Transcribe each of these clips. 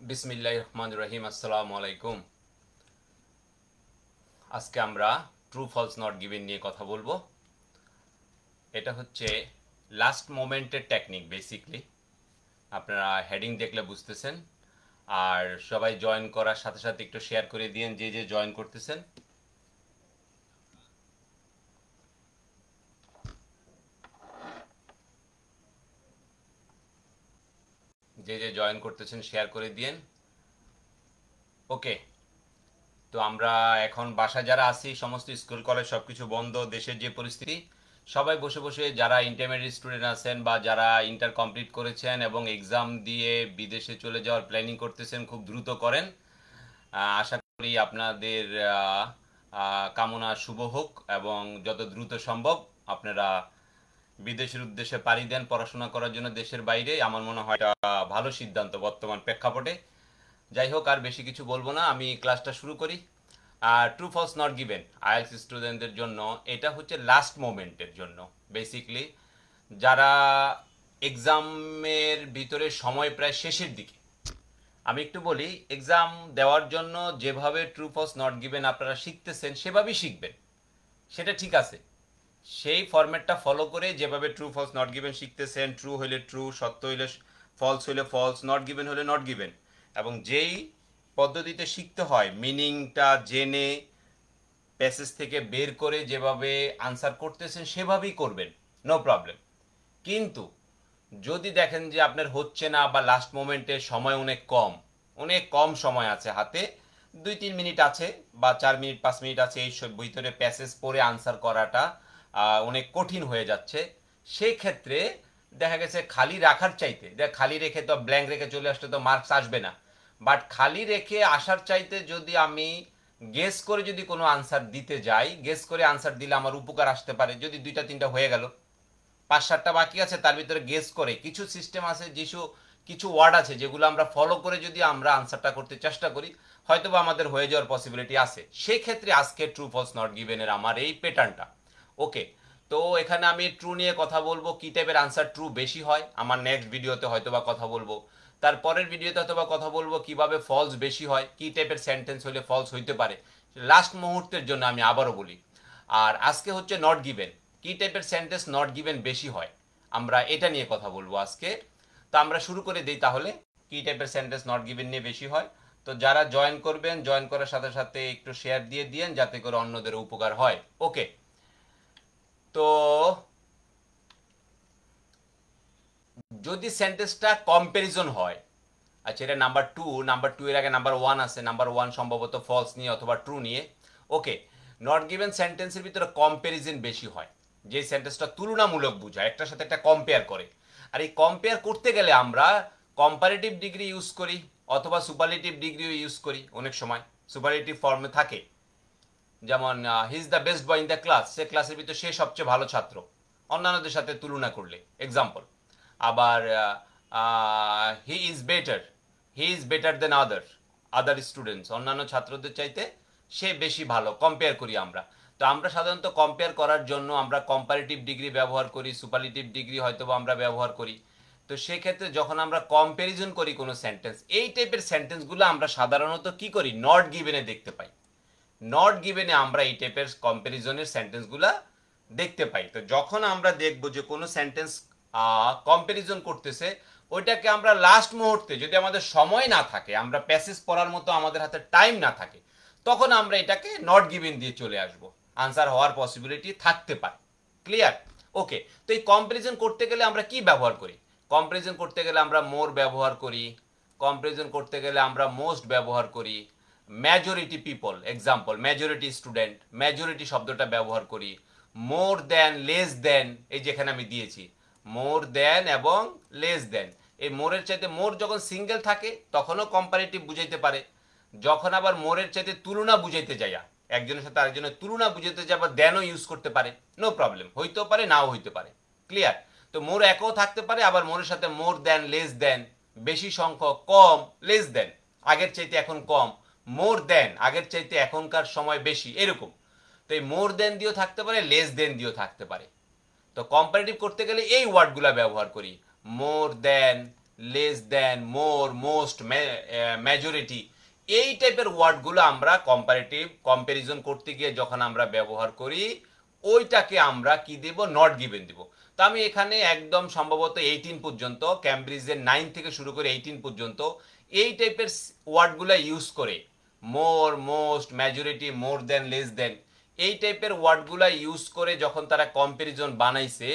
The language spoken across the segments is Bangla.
বিসমিল্লাহির রহমানির রহিম। আসসালামু আলাইকুম। আজকে আমরা ট্রু ফলস নট গিভেন নিয়ে কথা বলবো। এটা হচ্ছে লাস্ট মোমেন্টের টেকনিক বেসিকলি। আপনারা হেডিং দেখলে বুঝতেছেন। আর সবাই জয়েন করার সাথে সাথে একটু শেয়ার করে দিয়েন যে যে জয়েন করতেছেন। যে যে জয়েন করতেছেন শেয়ার করে দিয়েন। ওকে, তো আমরা এখন বাসায় যারা আছি, সমস্ত স্কুল কলেজ সবকিছু বন্ধ, দেশের যে পরিস্থিতি, সবাই বসে বসে যারা ইন্টারমিডিয়েট স্টুডেন্ট আছেন বা যারা ইন্টার কমপ্লিট করেছেন এবং এক্সাম দিয়ে বিদেশে চলে যাওয়ার প্ল্যানিং করতেছেন, খুব দ্রুত করেন। আশা করি আপনাদের কামনা শুভ হোক এবং যত দ্রুত সম্ভব আপনারা বিদেশের উদ্দেশ্যে পাড়ি দেন পড়াশোনা করার জন্য দেশের বাইরে। আমার মনে হয় এটা ভালো সিদ্ধান্ত বর্তমান প্রেক্ষাপটে। যাই হোক, আর বেশি কিছু বলবো না, আমি ক্লাসটা শুরু করি। True false not given IELTS স্টুডেন্টদের জন্য এটা হচ্ছে লাস্ট মোমেন্টের জন্য। বেসিকলি যারা এক্সামের ভিতরে সময় প্রায় শেষের দিকে, আমি একটু বলি, এক্সাম দেওয়ার জন্য যেভাবে ট্রু ফলস নট গিভেন আপনারা শিখতেছেন সেভাবেই শিখবেন, সেটা ঠিক আছে। সেই ফরম্যাটটা ফলো করে যেভাবে ট্রু ফলস নট গিভেন শিখতেছেন, ট্রু হইলে ট্রু, সত্য হইলে ফলস, হইলে ফলস, নট গিভেন হলে নট গিভেন, এবং যেই পদ্ধতিতে শিখতে হয় মিনিংটা জেনে প্যাসেজ থেকে বের করে যেভাবে আনসার করতেছেন সেভাবেই করবেন, নো প্রবলেম। কিন্তু যদি দেখেন যে আপনার হচ্ছে না বা লাস্ট মোমেন্টে সময় অনেক কম সময় আছে হাতে, 2-3 মিনিট আছে বা 4 মিনিট 5 মিনিট আছে, এই সব ভিতরে প্যাসেজ পড়ে আনসার করাটা অনেক কঠিন হয়ে যাচ্ছে, সেই ক্ষেত্রে দেখা গেছে খালি রাখার চাইতে, খালি রেখে তো ব্ল্যাঙ্ক রেখে চলে আসলে তো মার্কস আসবে না, বাট খালি রেখে আসার চাইতে যদি আমি গেস করে যদি কোনো আনসার দিতে যাই, গেস করে আনসার দিলে আমার উপকার আসতে পারে। যদি 2-3টা হয়ে গেল, 5-7টা বাকি আছে, তার ভিতরে গেস করে কিছু সিস্টেম আছে, কিছু ওয়ার্ড আছে যেগুলো আমরা ফলো করে যদি আমরা আনসারটা করতে চেষ্টা করি, হয়তো বা আমাদের হয়ে যাওয়ার পসিবিলিটি আছে। সেই ক্ষেত্রে আজকে ট্রু ফলস নট গিভেনের আমার এই প্যাটার্নটা। ওকে, তো এখানে আমি ট্রু নিয়ে কথা বলবো, কি টাইপের আনসার ট্রু বেশি হয় আমার নেক্সট ভিডিওতে হয়তো বা কথা বলবো। তারপরের ভিডিওতে হয়তো বা কথা বলবো কিভাবে ফলস বেশি হয়, কি টাইপের সেন্টেন্স হলে ফলস হইতে পারে। লাস্ট মুহূর্তের জন্য আমি আবারও বলি। আর আজকে হচ্ছে নট গিভেন, কি টাইপের সেন্টেন্স নট গিভেন বেশি হয়, আমরা এটা নিয়ে কথা বলবো আজকে। তো আমরা শুরু করে দিই তাহলে, কি টাইপের সেন্টেন্স নট গিভেন নিয়ে বেশি হয়। তো যারা জয়েন করবেন, জয়েন করার সাথে সাথে একটু শেয়ার দিয়ে দিয়েন যাতে করে অন্যদের উপকার হয়। ওকে, তো যদি সেন্টেন্সটা কম্প্যারিজন হয়, আচ্ছা এটা নাম্বার টু এর আগে নাম্বার 1 আছে, নাম্বার 1 সম্ভবত ফলস নিয়ে অথবা ট্রু নিয়ে। ওকে, নট গিভেন সেন্টেন্সের ভিতরে কম্প্যারিজন বেশি হয়, যে সেন্টেন্সটা তুলনামূলক বোঝায়, একটার সাথে একটা কম্পেয়ার করে। আর এই কম্পেয়ার করতে গেলে আমরা কম্পারেটিভ ডিগ্রি ইউজ করি অথবা সুপারলেটিভ ডিগ্রিও ইউজ করি। অনেক সময় সুপারলেটিভ ফর্মে থাকে, যেমন he is the best boy in the class, সে ক্লাসের ভিতরে সে সবচেয়ে ভালো ছাত্র অন্যান্যদের সাথে তুলনা করলে, এক্সাম্পল। আবার he is better then other students, অন্যান্য ছাত্রদের চাইতে সে বেশি ভালো, কম্পেয়ার করি আমরা। তো আমরা সাধারণত কম্পেয়ার করার জন্য আমরা কম্পারেটিভ ডিগ্রি ব্যবহার করি, সুপারলেটিভ ডিগ্রি হয়তো আমরা ব্যবহার করি। তো সেক্ষেত্রে যখন আমরা কম্প্যারিজন করি কোনো সেন্টেন্স, এই টাইপের সেন্টেন্সগুলো আমরা সাধারণত কি করি, নট গিভেনে দেখতে পাই। নট গিভেনে আমরা এই টাইপের কম্প্যারিজনের সেন্টেন্সগুলো দেখতে পাই। তো যখন আমরা দেখব যে কোনো সেন্টেন্স কম্প্যারিজন করতেছে, ওইটাকে আমরা লাস্ট মুহূর্তে, যদি আমাদের সময় না থাকে, আমরা প্যাসেজ পড়ার মতো আমাদের হাতে টাইম না থাকে, তখন আমরা এটাকে নট গিভেন দিয়ে চলে আসব, আনসার হওয়ার পসিবিলিটি থাকতে পারে। ক্লিয়ার? ওকে, তো এই কম্প্যারিজন করতে গেলে আমরা কি ব্যবহার করি? কম্প্যারিজন করতে গেলে আমরা মোর ব্যবহার করি, কম্প্যারিজন করতে গেলে আমরা মোস্ট ব্যবহার করি, majority people, example majority student, majority শব্দটা ব্যবহার করি, মোর দেন, লেস দেন, এই যেখানে আমি দিয়েছি মোর দেন এবং লেস দেন। এই মোরের চাইতে, মোর যখন সিঙ্গেল থাকে তখনও কম্পারেটিভ বুঝাইতে পারে, যখন আবার মোরের চাইতে তুলনা বুঝাইতে যাইয়া, একজনের সাথে আরেকজনের তুলনা বুঝাইতে যায়, আবার দেনও ইউজ করতে পারে, নো প্রবলেম, হইতেও পারে নাও হইতে পারে। ক্লিয়ার? তো মোর একও থাকতে পারে, আবার মোরের সাথে মোর দেন, লেস দেন, বেশি সংখ্যক, কম, লেস দেন আগের চাইতে এখন কম, মোর দেন আগের চাইতে এখনকার সময় বেশি, এরকম। তো এই মোর দেন দিয়েও থাকতে পারে, লেস দেন দিয়েও থাকতে পারে। তো কম্পারেটিভ করতে গেলে এই ওয়ার্ডগুলো ব্যবহার করি, মোর দেন, লেস দেন, মোর, মোস্ট, মেজরিটি, এই টাইপের ওয়ার্ডগুলো আমরা কম্পারিজন করতে গিয়ে যখন আমরা ব্যবহার করি, ওইটাকে আমরা কি দেব, নট গিভেন দিব। তো আমি এখানে একদম সম্ভবত 18 পর্যন্ত, ক্যামব্রিজের 9 থেকে শুরু করে 18 পর্যন্ত এই টাইপের ওয়ার্ডগুলো ইউজ করে, মোর, most, majority, more than, less দেন, এই টাইপের ওয়ার্ডগুলো ইউজ করে যখন তারা কম্পারিজন বানাইছে,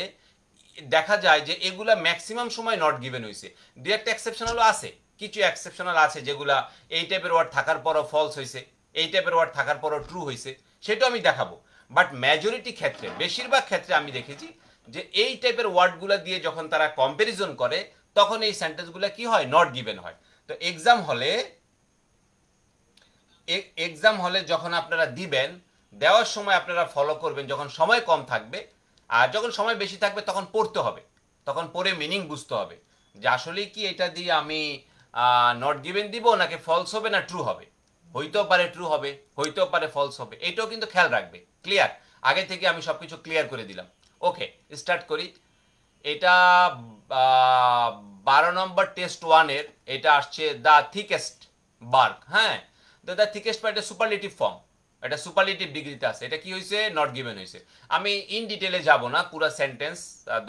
দেখা যায় যে এগুলা ম্যাক্সিমাম সময় নট গিভেন হয়েছে। দু একটা এক্সেপশনালও আছে, কিছু এক্সেপশনাল আছে যেগুলা এই টাইপের ওয়ার্ড থাকার পরও ফলস হয়েছে, এই টাইপের ওয়ার্ড থাকার পরও ট্রু হয়েছে, সেটাও আমি দেখাবো। বাট মেজরিটি ক্ষেত্রে, বেশিরভাগ ক্ষেত্রে আমি দেখেছি যে এই টাইপের ওয়ার্ডগুলো দিয়ে যখন তারা কম্পারিজন করে, তখন এই সেন্টেন্সগুলো কি হয়, নট গিভেন হয়। তো এক্সাম হলে যখন আপনারা দিবেন, দেওয়ার সময় আপনারা ফলো করবেন, যখন সময় কম থাকবে আর যখন সময় বেশি থাকবে তখন পড়তে হবে, তখন পড়ে মিনিং বুঝতে হবে যে আসলে কি এটা দিয়ে আমি নট গিভেন দিব নাকি ফলস হবে না ট্রু হবে। হইতেও পারে ট্রু হবে, হইতেও পারে ফলস হবে, এটাও কিন্তু খেয়াল রাখবে। ক্লিয়ার? আগে থেকে আমি সবকিছু ক্লিয়ার করে দিলাম। ওকে, স্টার্ট করি। এটা 12 নম্বর টেস্ট 1-এর, এটা আসছে দ্য থিকেস্ট বার্গ। হ্যাঁ, দ্য থিকেস্ট বার্গ, এটা সুপারলেটিভ ফর্ম, এটা সুপারলেটিভ ডিগ্রিতে আছে। এটা কি হয়েছে, নট গিভেন হয়েছে। আমি ইন ডিটেলে যাব না, পুরো সেন্টেন্স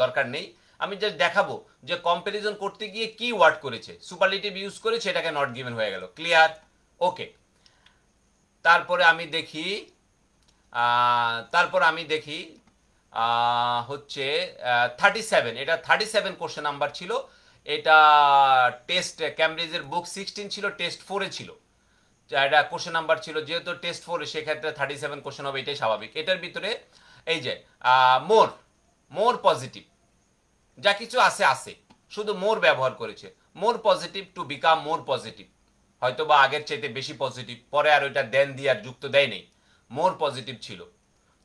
দরকার নেই, আমি জাস্ট দেখাবো যে কম্পারিজন করতে গিয়ে কি ওয়ার্ড করেছে, সুপারলেটিভ ইউজ করেছে, এটাকে নট গিভেন হয়ে গেল। ক্লিয়ার? ওকে, তারপরে আমি দেখি হচ্ছে 37, এটা 37 কোশ্চেন নাম্বার ছিল। এটা টেস্ট, ক্যামব্রিজের বুক 16 ছিল, টেস্ট 4-এ ছিল, এটা কোশ্চেন নাম্বার ছিল। যেহেতু টেস্ট 4 সেক্ষেত্রে 37 কোশ্চেন হবে, এটাই স্বাভাবিক। এটার ভিতরে এই যে মোর, মোর পজিটিভ, যা কিছু আছে আছে, শুধু মোর ব্যবহার করেছে। More positive, to become more positive, হয়তো বা আগের চাইতে বেশি পজিটিভ, পরে আর ওইটা দেন দিয়ে আর যুক্ত দেয় নেই, মোর পজিটিভ ছিল।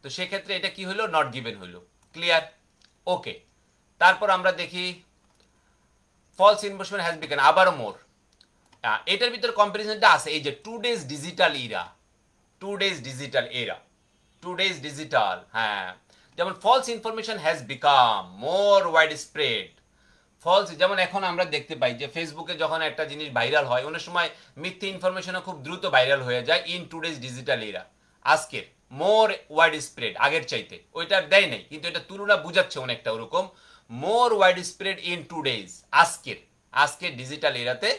তো সেক্ষেত্রে এটা কি হলো, নট গিভেন হইল। ক্লিয়ার? ওকে, তারপর আমরা দেখি ফলস ইনভেস্টমেন্ট হ্যাজ বিকান, আবারও মোর। এটার ভিতরে কম্পারিজনটা আছে, এই যে today's digital era, today's digital era, today's digital. হ্যাঁ, যেমন false information has become more widespread. False, যেমন এখন আমরা দেখতে পাই যে ফেসবুকে যখন একটা জিনিস ভাইরাল হয়, অনেক সময় মিথ্যে ইনফরমেশনও খুব দ্রুত ভাইরাল হয়ে যায়। ইন টুডেজ ডিজিটাল এরা, আজকের মোর ওয়াইড স্প্রেড, আগের চাইতে, ওইটার দেয় নাই কিন্তু এটা তুলনা বুঝাচ্ছে অনেকটা ওরকম। মোর ওয়াইড স্প্রেড ইন টুডেজ, আজকের ডিজিটাল এরাতে,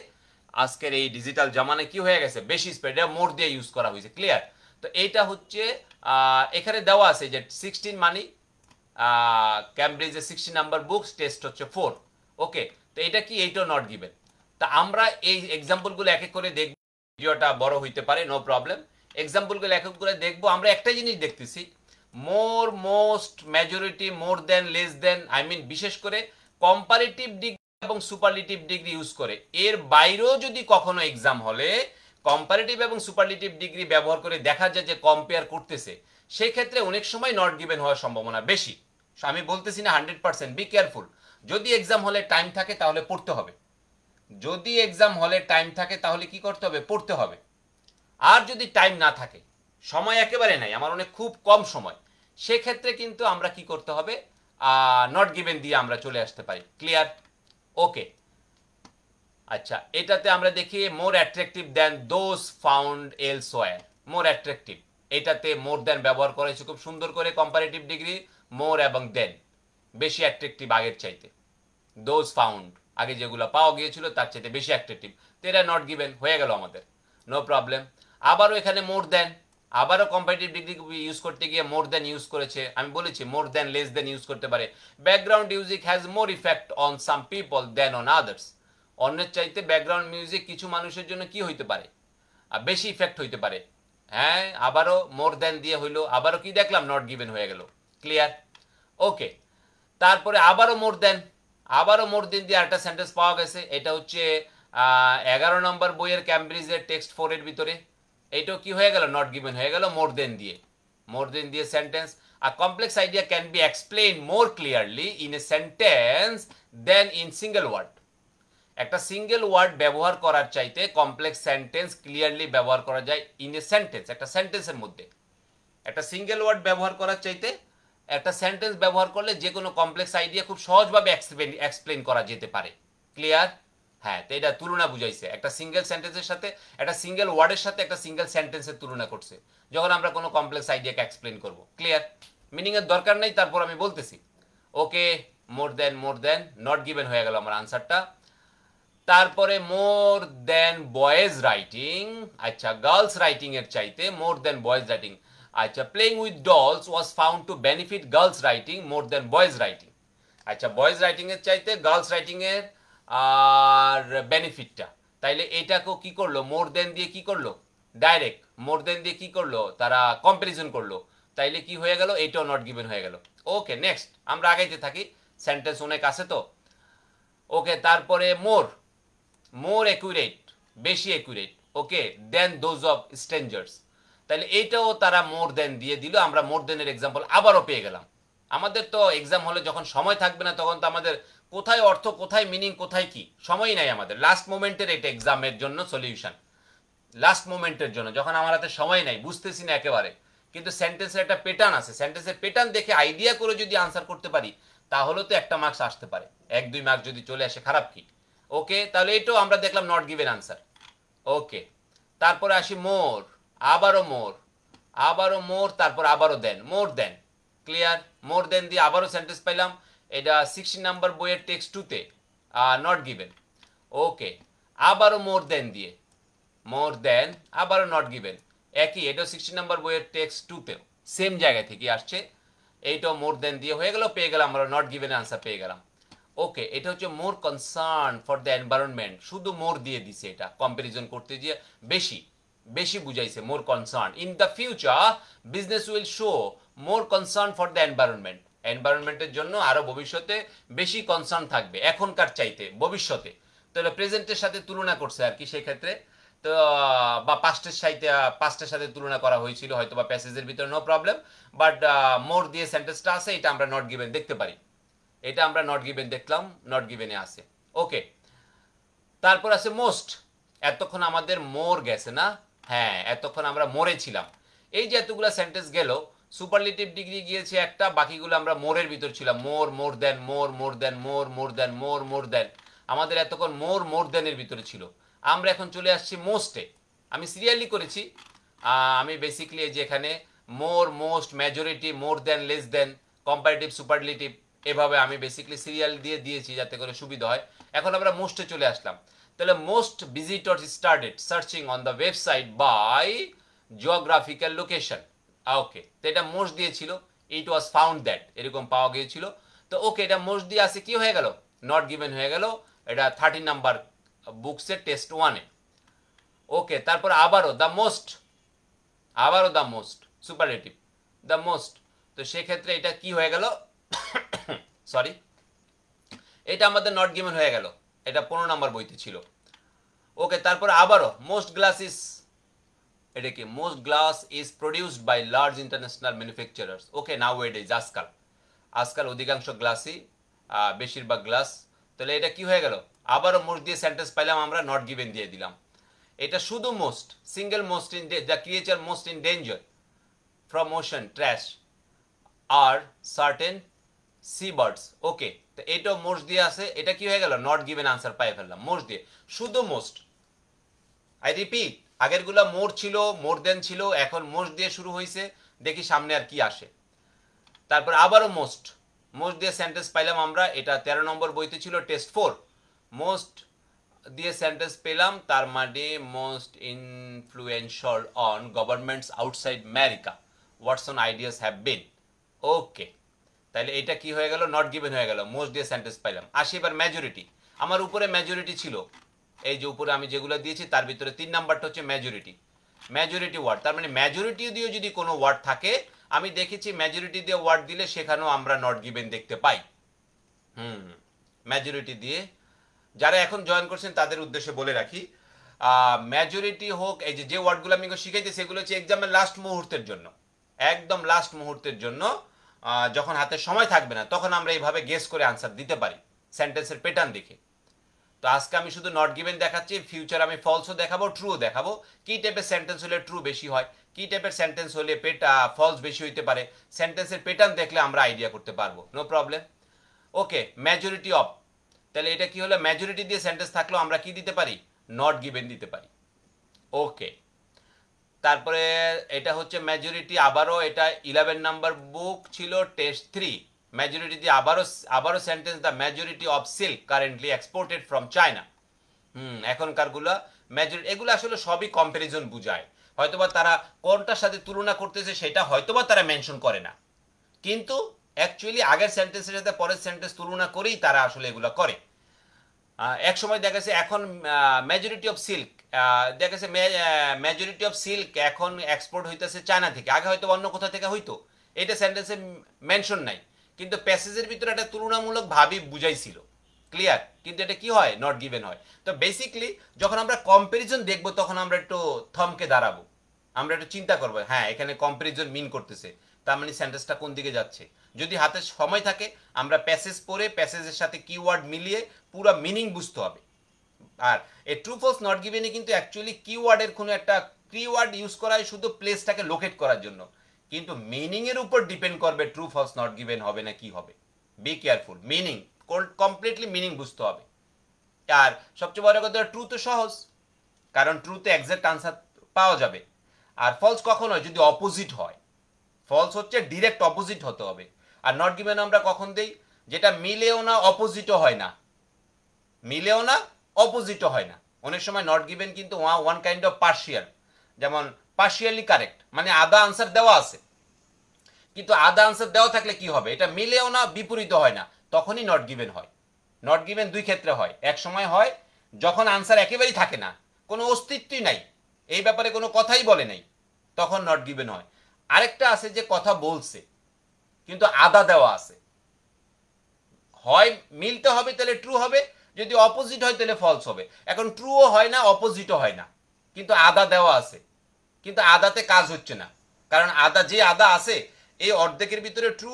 আজকের এই ডিজিটাল জামানে কি হয়ে গেছে, বেশি স্প্রেড, এটা মোর দিয়ে ইউজ করা হয়েছে। ক্লিয়ার? তো এইটা হচ্ছে এখানে দেওয়া আছে যে 16 মানি, ক্যামব্রিজের 16 নাম্বার বুকস, টেস্ট হচ্ছে 4। ওকে, তো এটা কি, এইটাও নট গিভেন। তা আমরা এই এক্সাম্পলগুলো এক এক করে দেখব, ভিডিওটা বড় হইতে পারে, নো প্রবলেম। এক্সাম্পলগুলো এক এক করে দেখবো। আমরা একটা জিনিস দেখতেছি, more, most, majority, more than, less than, I mean বিশেষ করে কম্পারেটিভ ডিগ্রি এবং সুপারলেটিভ ডিগ্রি ইউজ করে। এর বাইরেও যদি কখনো এক্সাম হলে কম্পারেটিভ এবং সুপারলেটিভ ডিগ্রি ব্যবহার করে দেখা যায় যে কম্পেয়ার করতেছে, সেই ক্ষেত্রে অনেক সময় নট গিভেন হওয়ার সম্ভাবনা বেশি। আমি বলতেছি না 100%, বি কেয়ারফুল। যদি এক্সাম হলে টাইম থাকে তাহলে পড়তে হবে, যদি এক্সাম হলে টাইম থাকে তাহলে কি করতে হবে, পড়তে হবে। আর যদি টাইম না থাকে, সময় একেবারে নাই, আমার অনেক খুব কম সময়, সেক্ষেত্রে কিন্তু আমরা কি করতে হবে, নট গিভেন দিয়ে আমরা চলে আসতে পারি। ক্লিয়ার? ওকে, আচ্ছা, এটাতে আমরা দেখি more attractive than those found elsewhere, more attractive, এটাতে মোর দেন ব্যবহার করেছে খুব সুন্দর করে। কম্পারেটিভ ডিগ্রি মোর এবং দেন, বেশি অ্যাট্রাকটিভ আগের চাইতে। দোজ ফাউন্ড, আগে যেগুলো পাওয়া গিয়েছিল তার চাইতে বেশি অ্যাট্রাকটিভ, তো এটা নট গিভেন হয়ে গেল আমাদের, নো প্রবলেম। আবারও এখানে মোর দেন, আবারও কম্পারেটিভ ডিগ্রি ইউজ করতে গিয়ে মোর দেন ইউজ করেছে। আমি বলেছি মোর দেন, লেস দেন ইউজ করতে পারে। Background music has more effect on some people than on others, অন্যের চাইতে ব্যাকগ্রাউন্ড মিউজিক কিছু মানুষের জন্য কি হইতে পারে, বেশি ইফেক্ট হইতে পারে। হ্যাঁ, আবারও মোর দেন দিয়ে হইলো, আবারও কি দেখলাম, নট গিভেন হয়ে গেল। ক্লিয়ার? ওকে, তারপরে আবারও মোর দেন, আবারও মোর দেন দিয়ে একটা সেন্টেন্স পাওয়া গেছে। এটা হচ্ছে 11 নম্বর বইয়ের ক্যামব্রিজের টেক্সট 4-এর ভিতরে। এইটাও কি হয়ে গেল, নট গিভেন হয়ে গেল মোর দেন দিয়ে। মোর দেন দিয়ে sentence, a complex idea can be explained more clearly in a sentence than in single word. একটা সিঙ্গেল ওয়ার্ড ব্যবহার করার চাইতে কমপ্লেক্স সেন্টেন্স ক্লিয়ারলি ব্যবহার করা যায় ইন এ সেন্টেন্স, একটা সেন্টেন্সের মধ্যে। একটা সিঙ্গেল ওয়ার্ড ব্যবহার করার চাইতে একটা সেন্টেন্স ব্যবহার করলে যে কোনো কমপ্লেক্স আইডিয়া খুব সহজভাবে এক্সপ্লেন করা যেতে পারে। ক্লিয়ার? হ্যাঁ, তো এটা তুলনা বুঝাইছে, একটা সিঙ্গেল সেন্টেন্সের সাথে একটা সিঙ্গেল ওয়ার্ডের সাথে একটা সিঙ্গেল সেন্টেন্সের তুলনা করছে যখন আমরা কোনো কমপ্লেক্স আইডিয়াকে এক্সপ্লেন করব। ক্লিয়ার? মিনিং এর দরকার নেই, তারপর আমি বলতেছি। ওকে, মোর দেন নট গিভেন হয়ে গেল আমার আনসারটা। তারপরে মোর দেন বয়েজ রাইটিং, আচ্ছা গার্লস রাইটিং এর চাইতে মোর দেন বয়েজ রাইটিং, আচ্ছা playing with dolls was found to benefit girls writing more than boys writing. আচ্ছা বয়েজ রাইটিং এর চাইতে গার্লস রাইটিং এর আর বেনিফিটটা, তাইলে এটাকেও কি করলো, মোর দেন দিয়ে কি করলো, ডাইরেক্ট মোর দেন দিয়ে কি করলো, তারা কম্পারিজন করলো, তাইলে কি হয়ে গেল, এটাও নট গিভেন হয়ে গেল। ওকে নেক্সট, আমরা আগাইতে থাকি, সেন্টেন্স অনেক আছে তো। ওকে, তারপরে মোর অ্যাকুরেট, বেশি accurate, okay, than those of strangers, তাহলে এইটাও তারা মোর দেন দিয়ে দিল, আমরা মোর দেনের এক্সাম্পল আবারও পেয়ে গেলাম। আমাদের তো এক্সাম হলে যখন সময় থাকবে না তখন তো আমাদের কোথায় অর্থ, কোথায় মিনিং, কোথায় কি, সময়ই নাই আমাদের। লাস্ট মোমেন্টের এটা এক্সামের জন্য সলিউশন, লাস্ট মোমেন্টের জন্য যখন আমার হাতে সময় নাই, বুঝতেছি না একেবারে, কিন্তু সেন্টেন্সের একটা প্যাটার্ন আছে, সেন্টেন্সের প্যাটার্ন দেখে আইডিয়া করে যদি আনসার করতে পারি তাহলে তো একটা মার্কস আসতে পারে, 1-2 মার্কস যদি চলে আসে খারাপ কি। ওকে, তাহলে এটাও আমরা দেখলাম নট গিভেন আনসার। ওকে, তারপরে আসি মোর, আবারও মোর, তারপর আবারও দেন, মোর দেন। ক্লিয়ার? মোর দেন দিয়ে আবারও সেন্টেন্স পাইলাম, এটা 60 নাম্বার বইয়ের টেক্সট 2-তে নট গিভেন। ওকে, আবারও মোর দেন দিয়ে, মোর দেন আবারও নট গিভেন, একই, এটাও 60 নাম্বার বইয়ের টেক্সট 2-তেও সেম জায়গা থেকে আসছে, এইটাও মোর দেন দিয়ে হয়ে গেল, পেয়ে গেলাম আমরা নট গিভেন আনসার পেয়ে গেলাম। ওকে, এটা হচ্ছে মোর কনসার্ন ফর দ্য এনভায়রনমেন্ট, শুধু মোর দিয়ে দিছে, এটা কম্পারিজন করতে গিয়ে বেশি বুঝাইছে, more concern in the future business will show more concern for the environment, এনভায়রনমেন্টের জন্য আরো ভবিষ্যতে বেশি কনসার্ন থাকবে এখনকার চাইতে ভবিষ্যতে। তাহলে প্রেজেন্টের সাথে তুলনা করছে আর কি সেক্ষেত্রে, তো বা পাস্টের সাথে তুলনা করা হয়েছিল হয়তো বা প্যাসেজের ভিতরে, নো প্রবলেম, বাট মোর দিয়ে সেন্টেন্সটা আছে, এটা আমরা নট গিভেন দেখতে পারি, এটা আমরা নট গিভেন দেখলাম, নট গিভেনে আছে। ওকে, তারপর আছে মোস্ট, এতক্ষণ আমাদের মোর গেছে না, হ্যাঁ এতক্ষণ আমরা মোরে ছিলাম, এই যে এতগুলা সেন্টেন্স গেল, সুপারলেটিভ ডিগ্রি গিয়েছে একটা, বাকিগুলো আমরা মোরের ভিতর ছিলাম, মোর দেন, মোর দেন, আমাদের এতক্ষণ মোর দেনের ভিতরে ছিল। আমরা এখন চলে আসছি মোস্টে, আমি সিরিয়ালি করেছি, আমি বেসিক্যালি এই যে এখানে মোর, most, majority, more than, less দেন, কম্পারেটিভ, সুপারলেটিভ, এভাবে আমি বেসিক্যালি সিরিয়াল দিয়ে দিয়েছি যাতে করে সুবিধা হয়। এখন আমরা মোস্টে চলে আসলাম, তাহলে most visitors started searching on the website by geographical location. Okay, তো এটা মোস্ট দিয়েছিল, ইট ওয়াজ ফাউন্ড দ্যাট, এরকম পাওয়া গিয়েছিল। তো ওকে, এটা মোস্ট দিয়ে আসে, কি হয়ে গেল, নট গিভেন হয়ে গেল, এটা 30 নাম্বার বুকসের টেস্ট 1-এ। ওকে, তারপর আবারও the most superlative, the most, তো সেক্ষেত্রে এটা কি হয়ে গেল, সরি, এটা আমাদের নট গিভেন হয়ে গেল, এটা 15 নাম্বার বইতে ছিল। ওকে, তারপর আবারও মোস্ট গ্লাস ইজ, এটা কি, most glass is produced by large international manufacturers. Okay, nowadays, আজকাল অধিকাংশ গ্লাসই, বেশিরভাগ গ্লাস, তাহলে এটা কি হয়ে গেল, আবারও মোস্ট দিয়ে সেন্টেন্স পাইলাম আমরা, নট গিভেন দিয়ে দিলাম। এটা শুধু most, single most in the creature most in danger from ocean trash আর সার্টেন সি বার্ডস। ওকে, তো এটাও মোস্ট দিয়ে আছে, এটা কি হয়ে গেল, নট গিভেন আনসার পাই ফেললাম মোস্ট দিয়ে, শুধু মোস্ট। আই রিপিট, আগেরগুলা মোর ছিল, মোর দেন ছিল, এখন মোস্ট দিয়ে শুরু হয়েছে, দেখি সামনে আর কি আসে। তারপর আবারও মোস্ট দিয়ে সেন্টেন্স পাইলাম আমরা, এটা 13 নম্বর বইতে ছিল টেস্ট 4, মোস্ট দিয়ে সেন্টেন্স পেলাম, তার মানে most influential on governments outside America, Watson's ideas have been. Okay, তাহলে এটা কি হয়ে গেল, নট গিভেন হয়ে গেল, মোস্ট দিয়ে সেন্টেন্স পাইলাম। আসি এবার মেজরিটি, আমার উপরে মেজরিটি ছিল, এই যে উপরে আমি যেগুলো দিয়েছি তার ভিতরে 3 নাম্বারটা হচ্ছে মেজরিটি ওয়ার্ড, তার মানে মেজরিটি দিয়ে যদি কোনো ওয়ার্ড থাকে, আমি দেখেছি মেজরিটি দিয়ে ওয়ার্ড দিলে সেখানেও আমরা নট গিভেন দেখতে পাই। মেজরিটি দিয়ে, যারা এখন জয়েন করছেন তাদের উদ্দেশ্যে বলে রাখি, মেজরিটি হোক, এই যে ওয়ার্ডগুলো আমি শিখাইছি সেগুলো হচ্ছে এক্সামের লাস্ট মুহূর্তের জন্য, একদম লাস্ট মুহূর্তের জন্য, যখন হাতে সময় থাকবে না তখন আমরা এইভাবে গেস করে আনসার দিতে পারি সেন্টেন্সের প্যাটার্ন দেখে। তো আজকে আমি শুধু নট গিভেন দেখাচ্ছি, ফিউচার আমি ফলসও দেখাবো, ট্রুও দেখাবো, কি টাইপের সেন্টেন্স হলে ট্রু বেশি হয়, কি টাইপের সেন্টেন্স হলে ফলস বেশি হইতে পারে, সেন্টেন্সের প্যাটার্ন দেখলে আমরা আইডিয়া করতে পারবো, no problem. Okay, majority of, তাহলে এটা কি হলো, মেজরিটি দিয়ে সেন্টেন্স থাকলেও আমরা কি দিতে পারি, নট গিভেন দিতে পারি। ওকে, তারপরে এটা হচ্ছে মেজরিটি, আবারও এটা 11 নাম্বার বুক ছিল টেস্ট 3। মেজরিটি দিয়ে আবারও sentence, the majority of silk currently exported from China. এখনকার গুলা মেজরিটি, এগুলো আসলে সবই কম্পারিজন বুঝায়। হয়তোবা তারা কোনটার সাথে তুলনা করতেছে সেটা হয়তোবা তারা মেনশন করে না, কিন্তু অ্যাকচুয়ালি আগের সেন্টেন্সের সাথে পরের সেন্টেন্স তুলনা করেই তারা আসলে এগুলো করে। এক সময় দেখা গেছে এখন মেজরিটি অফ সিল্ক, দেখা গেছে মেজরিটি অফ সিল্ক এখন এক্সপোর্ট হইতেছে চায়না থেকে, আগে হয়তো অন্য কোথা থেকে হইতো, এটা সেন্টেন্সে মেনশন নাই, কিন্তু প্যাসেজের ভিতরে একটা তুলনামূলক ভাবই বুঝাইছিল, ক্লিয়ার, কিন্তু এটা কি হয়, নট গিভেন হয়। তো বেসিকলি যখন আমরা কম্পারিজন দেখবো তখন আমরা একটু থমকে দাঁড়াবো, আমরা একটু চিন্তা করবো, হ্যাঁ এখানে কম্পারিজন মিন করতেছে, তার মানে সেন্টেন্সটা কোন দিকে যাচ্ছে। যদি হাতে সময় থাকে আমরা প্যাসেজ পড়ে প্যাসেজের সাথে কিওয়ার্ড মিলিয়ে পুরো মিনিং বুঝতে হবে। আর এই ট্রু ফলস নট গিভেনে কিন্তু অ্যাকচুয়ালি কিওয়ার্ডের কোনো একটা কিওয়ার্ড ইউজ করা হয় শুধু প্লেসটাকে লোকেট করার জন্য, কিন্তু মিনিং এর উপর ডিপেন্ড করবে ট্রু ফলস নট গিভেন হবে না কি হবে। Be careful, meaning completely meaning বুঝতে হবে। আর সবচেয়ে বড় কথা, ট্রু তো সহজ, কারণ ট্রুতে এক্সাক্ট আনসার পাওয়া যাবে। আর ফলস কখন হয়, যদি অপোজিট হয়। ফলস হচ্ছে ডিরেক্ট অপোজিট হতে হবে। আর নট গিভেন আমরা কখন দেই, যেটা মিলেও না অপোজিটও হয় না, মিলেও না অপোজিটও হয় না। অনেক সময় নট গিভেন কিন্তু ওয়ান কাইন্ড অফ পার্শিয়াল, যেমন পার্শিয়ালি কারেক্ট, মানে আধা আনসার দেওয়া আছে, কিন্তু আধা আনসার দেওয়া থাকলে কি হবে, এটা মিলেও না বিপরীত হয় না, তখনই নট গিভেন হয়। নট গিভেন দুই ক্ষেত্রে হয়, এক সময় হয় যখন আনসার একেবারেই থাকে না, কোনো অস্তিত্বই নাই, এই ব্যাপারে কোনো কথাই বলে নাই, তখন নট গিভেন হয়। আরেকটা আছে যে কথা বলছে কিন্তু আধা দেওয়া আছে, হয় মিলতে হবে তাহলে ট্রু হবে, যদি অপোজিট হয় তাহলে ফলস হবে। এখন ট্রুও হয় না অপোজিটও হয় না, কিন্তু আধা দেওয়া আছে, কিন্তু আধাতে কাজ হচ্ছে না, কারণ আধা যে আধা আছে এই অর্ধেকের ভিতরে ট্রু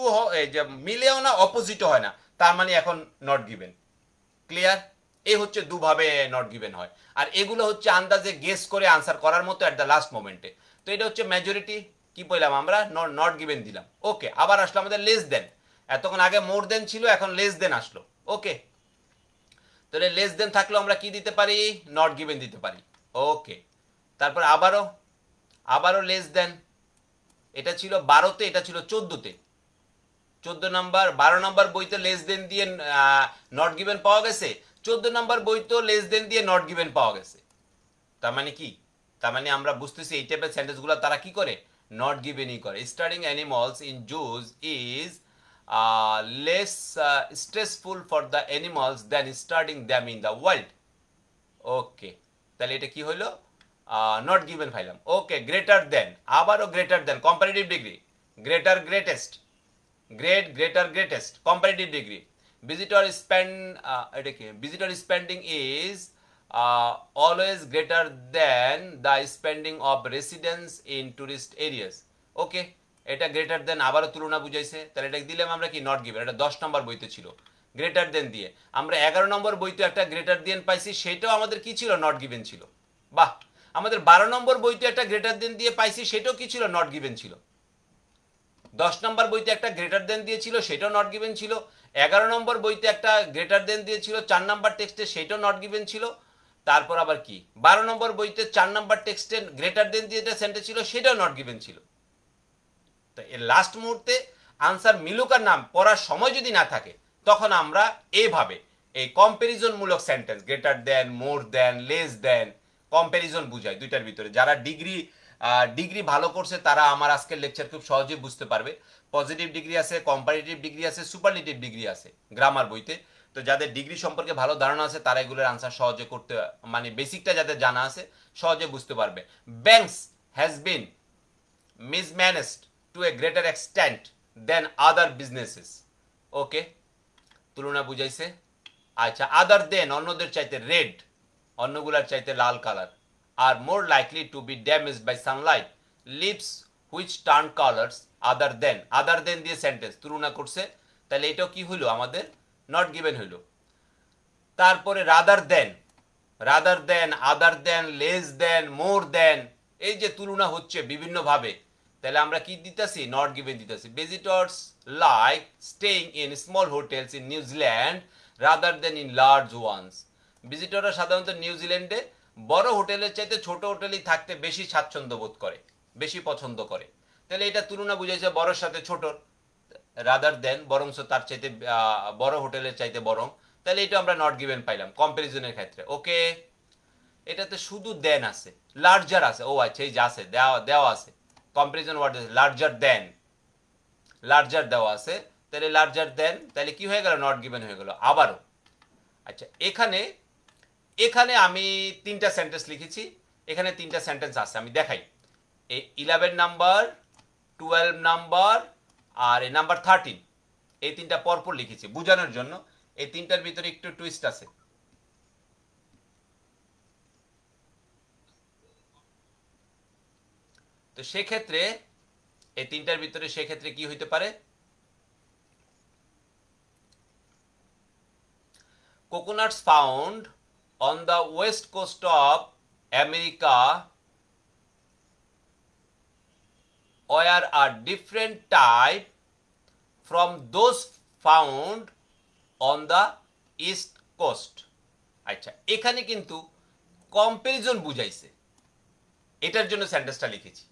মিলেও না অপোজিটও হয় না, তার মানে এখন নট গিভেন। ক্লিয়ার? এই হচ্ছে দুভাবে নট গিভেন হয়, আর এগুলো হচ্ছে আন্দাজে গেস করে আনসার করার মতো এট দ্য লাস্ট মোমেন্টে। তো এটা হচ্ছে মেজরিটি, কি বললাম আমরা, নট গিভেন দিলাম। ওকে, আবার আসলো আমাদের লেস দেন, এতক্ষণ আগে মোর দেন ছিল, এখন লেস দেন আসলো। ওকে, তাহলে লেস দেন থাকলেও আমরা কি দিতে পারি, নট গিভেন দিতে পারি। ওকে, তারপর আবারও লেস দেন, এটা ছিল 12তে, এটা ছিল 14তে। 14 নাম্বার 12 নাম্বার বইতে লেস দেন দিয়ে নট গিভেন পাওয়া গেছে, 14 নাম্বার বইতে লেস দেন দিয়ে নট গিভেন পাওয়া গেছে। তার মানে কি, তার মানে আমরা বুঝতেছি এই টাইপের সেন্টেন্সগুলো তারা কি করে, নট গিভেনই করে। Studying animals in zoos is less stressful for the animals than studying them in the world. Okay, তাহলে এটা কি হলো, নট গিভেন পাইলাম। ওকে, গ্রেটার দেন, আবারও greater than, comparative degree, greater greatest, great greater greatest, comparative degree. Visitor spend, এটা কি, visitor spending is always greater than the spending of residents in tourist areas. Okay, এটা গ্রেটার দেন আবারও তুলনা বুঝাইছে, তাহলে এটা দিলাম আমরা কি, নট গিভেন। এটা 10 নম্বর বইতে ছিল গ্রেটার দেন দিয়ে, আমরা 11 নম্বর বইতে একটা গ্রেটার দেন পাইছি, সেটাও আমাদের কি ছিল, নট গিভেন ছিল। বাহ, আমাদের 12 নম্বর বইতে একটা গ্রেটার দেন দিয়ে পাইছি, সেটাও কি ছিল, নট গিভেন ছিল। 10 নম্বর বইতে একটা গ্রেটার দেন দিয়েছিল, সেটাও নট গিভেন ছিল। 11 নম্বর বইতে একটা গ্রেটার দেন দিয়েছিল 4 নম্বর টেক্সটে, সেটাও নট গিভেন ছিল। তারপর আবার কি, 12 নম্বর বইতে 4 নম্বর টেক্সটে গ্রেটার দেন দিয়ে সেন্টেন্স ছিল, সেটাও নট গিভেন ছিল। তো এর লাস্ট মুহূর্তে আনসার মিলুক আর নাম পড়ার সময় যদি না থাকে, তখন আমরা এইভাবে এই কম্পারিজন মূলক সেন্টেন্স, গ্রেটার দেন, মোর দেন, লেস দেন, কম্পারিজন বুঝায় দুইটার ভিতরে। যারা ডিগ্রি ভালো করছে তারা আমার আজকের লেকচার খুব সহজেই বুঝতে পারবে। পজিটিভ ডিগ্রি আছে, কম্পারেটিভ ডিগ্রি আছে, সুপারলেটিভ ডিগ্রি আছে গ্রামার বইতে। তো যাদের ডিগ্রি সম্পর্কে ভালো ধারণা আছে তারা এগুলোর আনসার সহজে করতে, মানে বেসিকটা যাদের জানা আছে সহজে বুঝতে পারবে। Banks has been mismanaged to a greater extent than other businesses. ওকে, তুলনা বুঝাইছে। আচ্ছা, আদার দেন অন্যদের চাইতে রেড, অন্যগুলার চাইতে লাল কালার, আর more likely to be damaged by sunlight, leaves which turn colours, other than দিয়ে সেন্টেন্স তুলনা করছে, তাহলে এটাও কি হইলো আমাদের, নট গিভেন হইলো। তারপরে রাদার দেন, আদার দেন, লেস দেন, মোর দেন, এই যে তুলনা হচ্ছে বিভিন্ন ভাবে, তাহলে আমরা কি দিতেছি, নট গিভেন দিতেছি। Visitors like staying in small hotels in New Zealand rather than in large ones. ভিজিটররা সাধারণত নিউজিল্যান্ডে বড় হোটেলের চাইতে ছোট হোটেলেই থাকতে বেশি স্বাচ্ছন্দ্য বোধ করে, বেশি পছন্দ করে। তাহলে এটা তুলনা বুঝাইছে বড়র সাথে ছোটর, রাদার দেন বরংস তার চাইতে বড় হোটেলের চাইতে বরং। তাহলে এটা আমরা নট গিভেন পাইলাম কম্পারিজনের ক্ষেত্রে। ওকে, এটাতে শুধু দেন আছে, লার্জার আছে। ও আচ্ছা, এই যে আছে, দেওয়া আছে কম্পারিজন ওয়ার্ড আছে, লার্জার দেন, লার্জার দেওয়া আছে। তাহলে লার্জার দেন, তাহলে কি হয়ে গেল? নট গিভেন হয়ে গেল আবারও। আচ্ছা, এখানে এখানে আমি 3টা সেন্টেন্স লিখেছি, এখানে 3টা সেন্টেন্স আছে, আমি দেখাই। এই 11 নাম্বার, 12 নাম্বার আর এই নাম্বার 13, এই 3টা পরপর লিখেছি বোঝানোর জন্য। এই 3টার ভিতরে একটু টুইস্ট আছে। তো সেক্ষেত্রে এই 3টার ভিতরে সেক্ষেত্রে কি হইতে পারে? coconuts found on the west coast of America were a different type from those found on the east coast. আচ্ছা, এখানে কিন্তু কম্পারিজন বুঝাইছে, এটার জন্য সেন্টেন্সটা লিখেছি।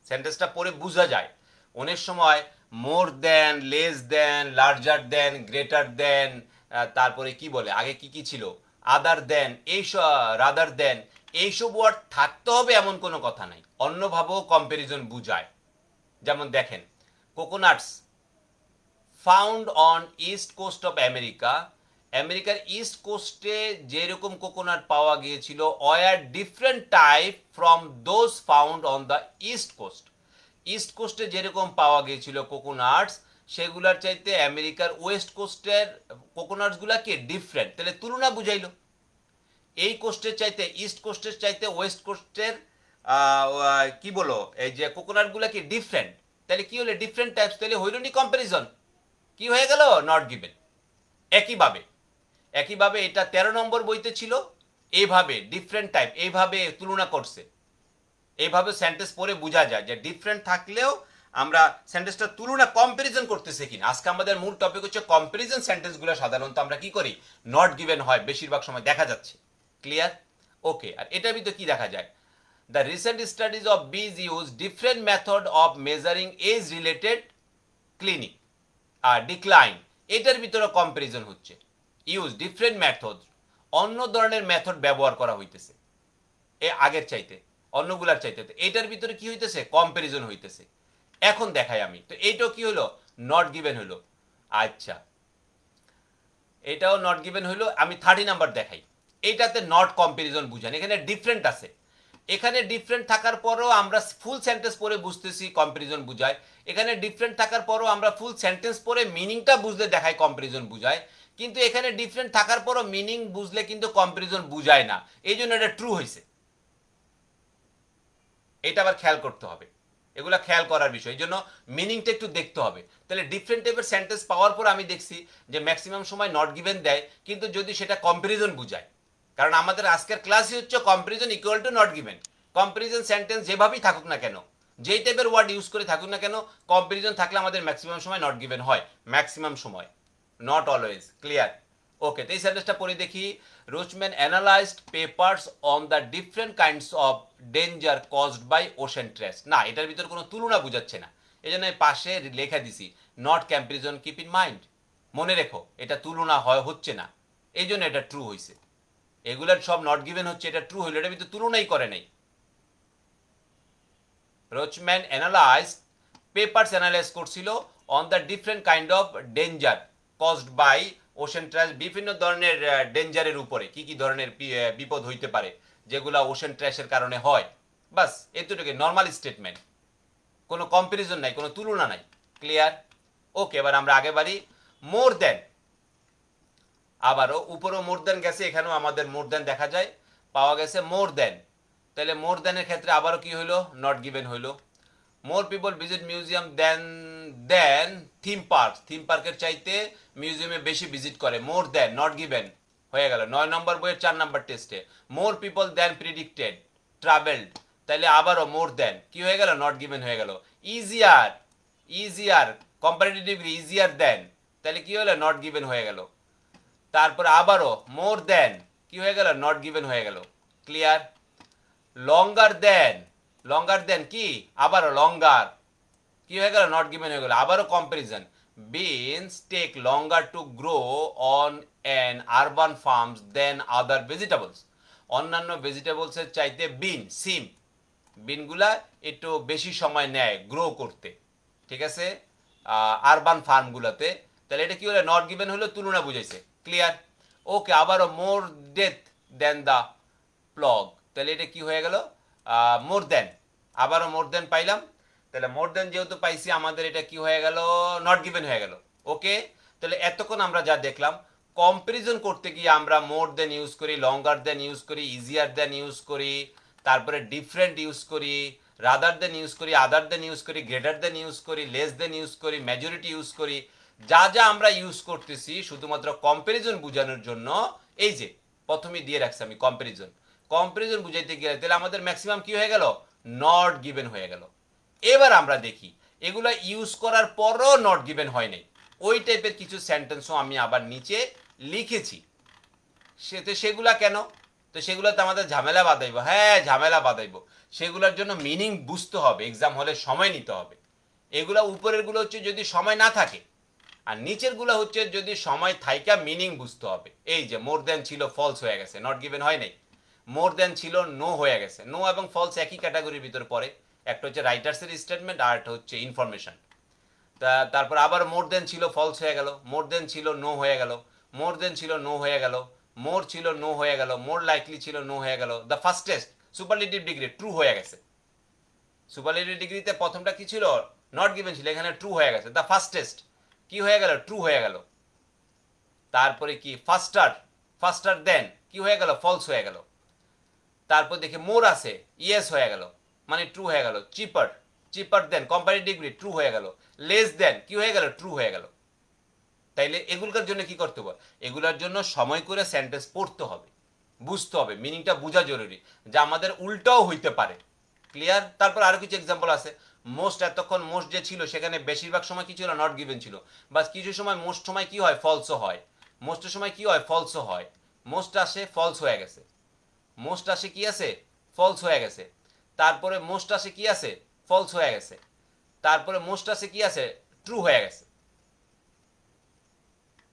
সেন্টেন্সটা পড়ে বোঝা যায় অনেক সময় more than, less than, larger than, greater than, তারপরে কি বলে আগে কি কি ছিল, আদার দেন, এইসব, রাদার দেন, এইসব ওয়ার্ড থাকতে হবে এমন কোনো কথা নাই, অন্যভাবেও কম্পারিজন বুঝায়। যেমন দেখেন, coconuts found on east coast of America, আমেরিকার ইস্ট কোস্টে যেরকম কোকোনাট পাওয়া গিয়েছিল, were different type from those found on the east coast. East কোস্টে যেরকম পাওয়া গিয়েছিল কোকোনাটস, সেগুলার চাইতে আমেরিকার ওয়েস্ট কোস্টের কোকোনাটসগুলা কি ডিফারেন্ট, তাহলে তুলনা বুঝাইলো। এই কোস্টের চাইতে, ইস্ট কোস্টের চাইতে ওয়েস্ট কোস্টের কি বলো, এই যে কোকোনাটগুলা কি ডিফারেন্ট, তাহলে কি হলো? ডিফারেন্ট টাইপস, তাহলে হইল নি কম্পারিজন, কি হয়ে গেল? Not given. একইভাবে এটা 13 নম্বর বইতে ছিল, এইভাবে ডিফারেন্ট টাইপ, এইভাবে তুলনা করছে। এইভাবে সেন্টেন্স পড়ে বোঝা যায় যে ডিফারেন্ট থাকলেও আমরা সেন্টেন্সটা তুলনা, কম্পারিজন করতেছে কিনা। আজকে আমাদের মূল টপিক হচ্ছে কম্পারিজন সেন্টেন্সগুলো সাধারণত আমরা কি করি? নট গিভেন হয় বেশিরভাগ সময় দেখা যাচ্ছে। ক্লিয়ার? ওকে, আর এটার ভিতরে কি দেখা যায়? The recent studies of bees use different method of measuring age related clinic আর ডিক্লাইন। এটার ভিতরে কম্পারিজন হচ্ছে, ইউজ ডিফারেন্ট মেথড, অন্য ধরনের মেথড ব্যবহার করা হইতেছে এ আগের চাইতে, অন্যগুলার চাইতে। এটার ভিতরে কি হইতেছে? কম্পারিজন হইতেছে। এখন দেখাই আমি, তো এইটাও কি হলো? নট গিভেন হলো। আচ্ছা, এটাও নট গিভেন হইলো। আমি 30 নাম্বার দেখাই, এইটাতে নট কম্পারিজন বুঝান, এখানে ডিফারেন্ট আছে। এখানে ডিফারেন্ট থাকার পরও আমরা ফুল সেন্টেন্স পড়ে বুঝতেছি কম্পারিজন বুঝায়, এখানে ডিফারেন্ট থাকার পরও আমরা ফুল সেন্টেন্স পড়ে মিনিংটা বুঝলে দেখায় কম্পারিজন বুঝায়। কিন্তু এখানে ডিফারেন্ট থাকার পরও মিনিং বুঝলে কিন্তু কম্পারিজন বুঝায় না, এই জন্য এটা ট্রু হয়েছে। এটা আবার খেয়াল করতে হবে, এগুলা খেয়াল করার বিষয়, এই জন্য মিনিংটা একটু দেখতে হবে। তাহলে ডিফারেন্ট টাইপের সেন্টেন্স পাওয়ার পর আমি দেখছি যে ম্যাক্সিমাম সময় নট গিভেন দেয়, কিন্তু যদি সেটা কম্পারিজন বুঝায়, কারণ আমাদের আজকের ক্লাসই হচ্ছে comparison equal to not given. Comparison sentence যেভাবেই থাকুক না কেন, যেই টাইপের ওয়ার্ড ইউজ করে থাকুক না কেন, কম্পারিজন থাকলে আমাদের ম্যাক্সিমাম সময় নট গিভেন হয়, ম্যাক্সিমাম সময়, নট অলওয়েজ। ক্লিয়ার? ওকে, তো এই সেন্টেন্সটা পড়ে দেখি। Roachman analysed papers on the different kinds of danger caused by ocean trash. না, এটার ভিতরে কোনো তুলনা বুঝাচ্ছে না, এই জন্য পাশে লেখা দিছি not comparison, keep in mind, মনে রেখো এটা তুলনা হচ্ছে না, এই জন্য এটা ট্রু হয়েছে। এগুলার সব নট গিভেন হচ্ছে, এটা ট্রু হইল, এটার ভিতরে তুলনাই করে নাই। রোচম্যান অ্যানালাইজ, পেপারস অ্যানালাইজ করছিল on the different kind of danger caused by ocean trash, বিভিন্ন ধরনের ডেঞ্জারের উপরে, কি কি ধরনের বিপদ হইতে পারে যেগুলা ওশেন ট্র্যাশের কারণে হয়। বাস এতটুকু নর্মাল স্টেটমেন্ট, কোনো কম্পারিজন নাই, কোনো তুলনা নাই। ক্লিয়ার? ওকে, এবার আমরা আগে বাড়ি। মোর দেন, আবারও উপরেও মোর দেন গেছে, এখানেও আমাদের মোর দেন দেখা যায়, পাওয়া গেছে মোর দেন। তাহলে মোর দেনের ক্ষেত্রে আবারও কি হইলো? নট গিভেন হইলো। মোর পিপল ভিজিট মিউজিয়াম দেন থিম পার্ক, থিম পার্কের চাইতে মিউজিয়ামে বেশি ভিজিট করে, মোর দেন, নট গিভেন হয়ে গেল 9 নম্বর বইয়ের 4 নম্বর টেস্টে। মোর পিপল দেন প্রিডিক্টেড ট্রাভেলড, তাহলে আবারও মোর দেন কি হয়ে গেল? নট গিভেন হয়ে গেল। ইজিয়ার কম্পারেটিভ ডিগ্রি ইজিয়ার দেন, তাহলে কি হলো? নট গিভেন হয়ে গেল। তারপরে আবারও মোর দেন কি হয়ে গেল, নট গিভেন হয়ে গেল। ক্লিয়ার? লঙ্গার দেন কি, আবারও লঙ্গার কি হয়ে গেল, নট গিভেন হয়ে গেল। আবারও comparison, beans take longer to grow on an urban farms than other vegetables. অন্যান্য ভেজিটেবলসের চাইতে সিম বিনগুলা একটু বেশি সময় নেয় গ্রো করতে, ঠিক আছে, আরবান ফার্মগুলোতে। তাহলে এটা কি হলো, নট গিভেন হলো, তুলনা বুঝাইছে। ক্লিয়ার? ওকে, আবারও মোর ডেথ দেন দ্য প্লগ, তাহলে এটা কি হয়ে গেল, মোর দেন, আবারও মোর দেন পাইলাম। তাহলে মোর দেন যেহেতু পাইছি, আমাদের এটা কি হয়ে গেল, নট গিভেন হয়ে গেল। ওকে, তাহলে এতক্ষণ আমরা যা দেখলাম, কম্পারিজন করতে গিয়ে আমরা মোর দেন ইউজ করি, লঙ্গার দেন ইউজ করি, ইজিয়ার দেন ইউজ করি, তারপরে ডিফারেন্ট ইউজ করি, রাদার দেন ইউজ করি, আদার দেন ইউজ করি, গ্রেটার দেন ইউজ করি, লেস দেন ইউজ করি, মেজরিটি ইউজ করি। যা যা আমরা ইউজ করতেছি শুধুমাত্র কম্পারিজন বোঝানোর জন্য, এই যে প্রথমেই দিয়ে রাখছি আমি কম্পারিজন বুঝাইতে গেলে, তাহলে আমাদের ম্যাক্সিমাম কি হয়ে গেল, নট গিভেন হয়ে গেল। এবার আমরা দেখি এগুলা ইউজ করার পরও নট গিভেন হয় নাই, ওই টাইপের কিছু সেন্টেন্সও আমি আবার নিচে লিখেছি। সেগুলা কেন, তো সেগুলোতে আমাদের ঝামেলা বাঁধাইবো, হ্যাঁ ঝামেলা বাঁধাইবো। সেগুলোর জন্য মিনিং বুঝতে হবে, এক্সাম হলে সময় নিতে হবে। এগুলা উপরের গুলো হচ্ছে যদি সময় না থাকে, আর নিচের গুলো হচ্ছে যদি সময় থাইকা মিনিং বুঝতে হবে। এই যে মোর দেন ছিল, ফলস হয়ে গেছে, নট গিভেন হয় নাই। মোর দেন ছিল, নো হয়ে গেছে। নো এবং ফলস একই ক্যাটাগরির ভিতরে পড়ে, একটা হচ্ছে রাইটার্সের স্টেটমেন্ট আর একটা হচ্ছে ইনফরমেশন। তারপর আবার মোর দেন ছিল, ফলস হয়ে গেল। মোর দেন ছিল, নো হয়ে গেল। মোর দেন ছিল, নো হয়ে গেল। মোর ছিল, নো হয়ে গেল। মোর লাইকলি ছিল, নো হয়ে গেল। The fastest superlative degree, true হয়ে গেছে। সুপারলেটিভ ডিগ্রিতে প্রথমটা কি ছিল, নট গিভেন ছিল, এখানে ট্রু হয়ে গেছে। দ্য ফার্স্টেস্ট কি হয়ে গেল, ট্রু হয়ে গেল। তারপরে কি ফাস্টার দেন কি হয়ে গেল, ফলস হয়ে গেল। তারপর দেখে মোর আছে, ইয়েস হয়ে গেল, মানে ট্রু হয়ে গেল। চিপার দেন কম্পারেটিভ ডিগ্রি, ট্রু হয়ে গেল। লেস দেন কি হয়ে গেল, ট্রু হয়ে গেল। তাইলে এগুলোর জন্য কি করতে হবে, এগুলোর জন্য সময় করে সেন্টেন্স পড়তে হবে, বুঝতে হবে, মিনিংটা বোঝা জরুরি, যা আমাদের উল্টাও হইতে পারে। ক্লিয়ার? তারপর আরো কিছু এক্সাম্পল আছে। মোস্ট, এতক্ষণ মোস্ট যে ছিল সেখানে বেশিরভাগ সময় কি ছিল, নট গিভেন ছিল। বাস কিছু সময় মোস্ট সময় কি হয়, ফলসও হয়। মোস্টের সময় কি হয়, ফলসও হয়। মোস্ট আসে, ফলস হয়ে গেছে। মোস্ট আসে কি আছে, ফলস হয়ে গেছে। তারপরে মোস্ট আসে কি আছে, ফলস হয়ে গেছে। তারপরে মোস্ট আসে কি আছে, ট্রু হয়ে গেছে।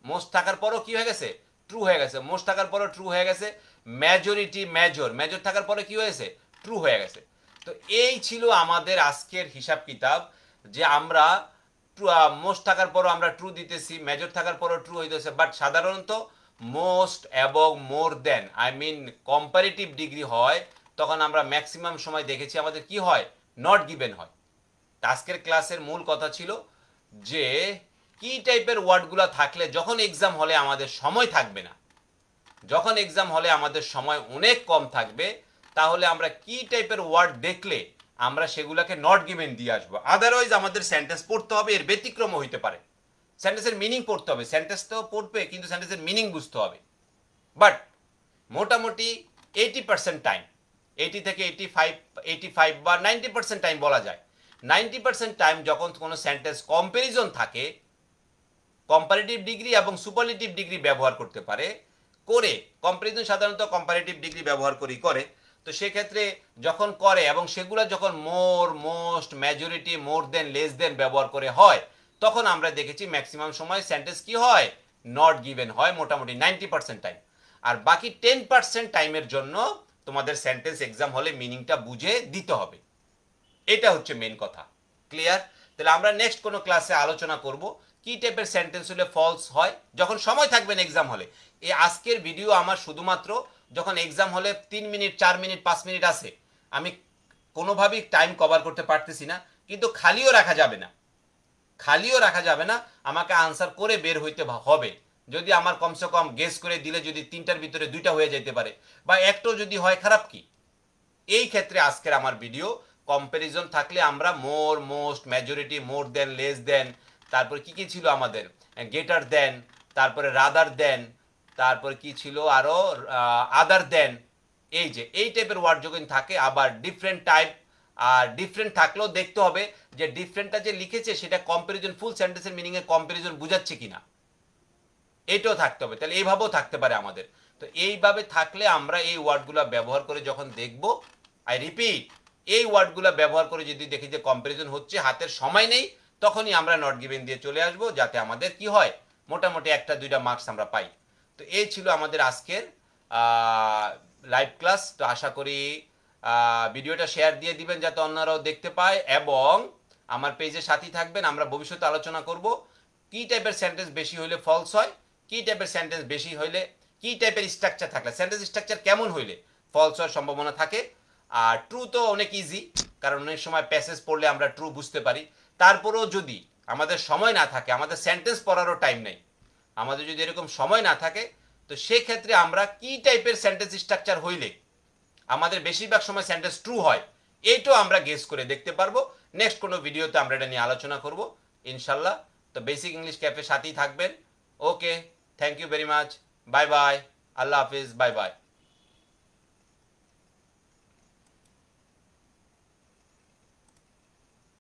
মোস্ট থাকার পরও কি হয়ে গেছে, ট্রু হয়ে গেছে। মোস্ট থাকার পরও ট্রু হয়ে গেছে। মেজরিটি, মেজর থাকার পরে কি হয়েছে, ট্রু হয়ে গেছে। তো এই ছিল আমাদের আজকের হিসাব কিতাব, যে আমরা মোস্ট থাকার পরও আমরা ট্রু দিতেছি, মেজর থাকার পরও ট্রু হইতেছে। বাট সাধারণত মোস্ট এবং মোর দেন, আই মিন কম্পারেটিভ ডিগ্রি হয়, তখন আমরা ম্যাক্সিমাম সময় দেখেছি আমাদের কি হয়, নট গিভেন হয়। আজকের ক্লাসের মূল কথা ছিল যে কি টাইপের ওয়ার্ডগুলো থাকলে যখন এক্সাম হলে আমাদের সময় থাকবে না, যখন এক্সাম হলে আমাদের সময় অনেক কম থাকবে, তাহলে আমরা কি টাইপের ওয়ার্ড দেখলে আমরা সেগুলোকে নট গিভেন দিয়ে আসবো। আদারওয়াইজ আমাদের সেন্টেন্স পড়তে হবে, এর ব্যতিক্রম হইতে পারে। সেন্টেন্সের মিনিং পড়তে হবে, সেন্টেন্স তো পড়বে কিন্তু সেন্টেন্সের মিনিং বুঝতে হবে। বাট মোটামুটি 80% টাইম, 80 থেকে 85 বা 90% টাইম বলা যায়, 90% টাইম যখন কোনো সেন্টেন্স কম্পারিজন থাকে, কম্পারেটিভ ডিগ্রি এবং সুপারলেটিভ ডিগ্রি ব্যবহার করতে পারে, করে কম্পারিজন সাধারণত কম্পারেটিভ ডিগ্রি ব্যবহার করে, তো সেক্ষেত্রে যখন করে এবং সেগুলো যখন মোর, most, majority, more than, less দেন ব্যবহার করে হয়, তখন আমরা দেখেছি ম্যাক্সিমাম সময় সেন্টেন্স কি হয়, নট গিভেন হয়, মোটামুটি 90% টাইম। আর বাকি 10% টাইমের জন্য তোমাদের সেন্টেন্স এক্সাম হলে মিনিংটা বুঝে দিতে হবে। এটা হচ্ছে মেন কথা। ক্লিয়ার? তাহলে আমরা নেক্সট কোনো ক্লাসে আলোচনা করব কি টাইপের সেন্টেন্স হলে ফলস হয় যখন সময় থাকবে না এক্সাম হলে। এই আজকের ভিডিও আমার শুধুমাত্র যখন এক্সাম হলে 3 মিনিট, 4 মিনিট, 5 মিনিট আছে, আমি কোনোভাবেই টাইম কভার করতে পারতেছি না, কিন্তু খালিও রাখা যাবে না, খালিও রাখা যাবে না, আমাকে আনসার করে বের হইতে হবে। যদি আমার কমসে কম গেস করে দিলে যদি 3টার ভিতরে 2টা হয়ে যেতে পারে, বা একটাও যদি হয় খারাপ কি। এই ক্ষেত্রে আজকের আমার ভিডিও কম্পারিজন থাকলে আমরা মোর, most, majority, more than, less দেন, তারপর কি কি ছিল আমাদের, গেটার দেন, তারপরে রাদার দেন, তারপর কি ছিল আরো আদার দেন, এই যে এই টাইপের ওয়ার্ড যখন থাকে, আবার ডিফারেন্ট টাইপ, আর ডিফারেন্ট থাকলেও দেখতে হবে যে ডিফারেন্টটা যে লিখেছে সেটা কম্পারিজন, ফুল সেন্টেন্সের মিনিং এর কম্পারিজন বুঝাচ্ছে কিনা। এটাও থাকতে হবে, তাহলে এইভাবেও থাকতে পারে আমাদের। তো এইভাবে থাকলে আমরা এই ওয়ার্ডগুলো ব্যবহার করে যখন দেখব, আই রিপিট, এই ওয়ার্ডগুলো ব্যবহার করে যদি দেখি যে কম্পারিজন হচ্ছে, হাতের সময় নেই, তখনই আমরা নট গিভেন দিয়ে চলে আসব, যাতে আমাদের কি হয়, মোটামুটি 1-2টা মার্কস আমরা পাই। তো এই ছিল আমাদের আজকের লাইভ ক্লাস। তো আশা করি ভিডিওটা শেয়ার দিয়ে দিবেন যাতে অন্যরাও দেখতে পায়, এবং আমার পেজে সাথী থাকবেন। আমরা ভবিষ্যতে আলোচনা করব কি টাইপের সেন্টেন্স বেশি হইলে ফলস হয়, কি টাইপের সেন্টেন্স বেশি হইলে, কি টাইপের স্ট্রাকচার থাকলে, সেন্টেন্স স্ট্রাকচার কেমন হইলে ফলস হওয়ার সম্ভাবনা থাকে। আর ট্রু তো অনেক ইজি, কারণ অনেক সময় প্যাসেজ পড়লে আমরা ট্রু বুঝতে পারি। তারপরেও যদি আমাদের সময় না থাকে, আমাদের সেন্টেন্স পড়ারও টাইম নেই, আমাদের যদি এরকম সময় না থাকে, তো সেক্ষেত্রে আমরা কি টাইপের সেন্টেন্স স্ট্রাকচার হইলে আমাদের বেশিরভাগ সময় সেন্টেন্স ট্রু হয়, এইটাও আমরা গেস করে দেখতে পারবো। নেক্সট কোনো ভিডিওতে আমরা এটা নিয়ে আলোচনা করব ইনশাল্লাহ। তো বেসিক ইংলিশ ক্যাফে সাথেই থাকবেন। Okay, thank you very much, bye bye, আল্লাহ হাফিজ, বাই বাই।